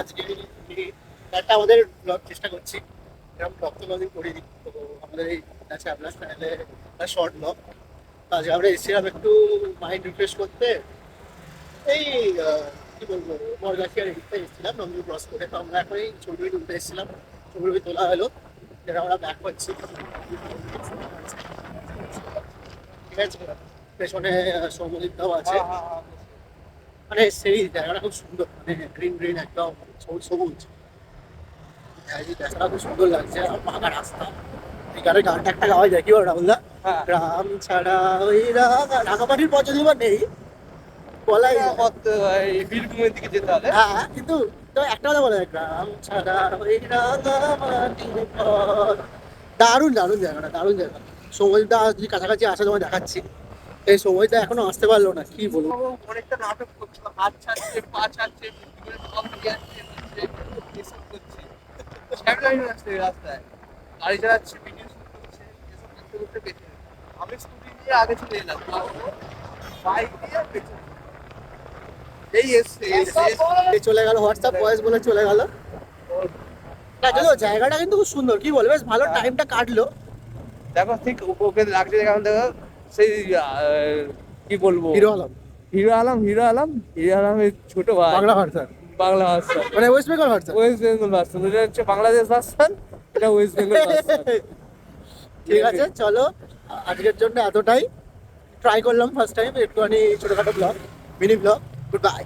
আজকে একটা আমাদের ব্লগ চেষ্টা করছি, এরকম ব্লগ তো কোনোদিন করিনি। তো আমাদের এই আছে আপনার চ্যানেলে শর্ট ব্লগ। আজকে আমরা এসেছিলাম একটু মাইন্ড রিফ্রেশ করতে। এই কি বলবো, বরগাছিয়ার এদিকটা এসেছিলাম নন্দী ক্রস করে। তো আমরা এখন এই ছবি তুলতে এসেছিলাম, ছবি তোলা হলো, যেটা আমরা ব্যাক করছি। ঠিক আছে, পেছনে সৌমদীপটাও আছে। মানে সেই জায়গাটা খুব সুন্দর, মানে গ্রিন গ্রিন একদম সবুজ সবুজ। এই জায়গাটা খুব সুন্দর লাগছে, আর পাকা রাস্তা। এই গানের গানটা একটা গাওয়া যায়, কি বলো রাহুল দা? হ্যাঁ, গ্রাম ছাড়া ওই রাঙামাটির পর যদি বা নেই বলাই যায়। বীরভূমের দিকে যেতে হবে। হ্যাঁ, কিন্তু তো একটা কথা বলা যায়, গ্রাম ছাড়া ওই রাঙামাটির পর। দারুণ দারুণ জায়গাটা, দারুণ জায়গা। সময়টা যদি কাছাকাছি আসে তোমায় দেখাচ্ছি। এই সময়টা এখনো আসতে পারলো না, কি বলবো। অনেকটা নাটক করছিল, হাত ছাড়ছে, পা ছাড়ছে, সব দিয়ে আসছে, এসব করছে। সামনে আসছে রাস্তায় গাড়ি চালাচ্ছে, ভিডিও শুট করছে, এসব করতে করতে পেছনে আমি স্কুটি নিয়ে আগে চলে এলাম, বাইক দিয়ে পেছনে এই এসছে এই চলে গেল হোয়াটসঅ্যাপ ভয়েস বলে চলে গেল। না যদিও জায়গাটা কিন্তু খুব সুন্দর, কি বলবো, বেশ ভালো টাইমটা কাটলো। দেখো ঠিক ওকে লাগছে, কেমন দেখো সেই কি বলবো, হিরো আলম, হিরো আলমের ছোট ভাই, বাংলা ভার্সন, বাংলা ভার্সন, মানে West Bengal version. West Bengal version. এটা হচ্ছে বাংলাদেশ ভার্সন, এটা ওয়েস্ট বেঙ্গল ভার্সন। ঠিক আছে, চলো আজকের জন্য এতটাই। ট্রাই করলাম ফার্স্ট টাইম একটুখানি ছোটখাটো blog, mini blog. Good bye.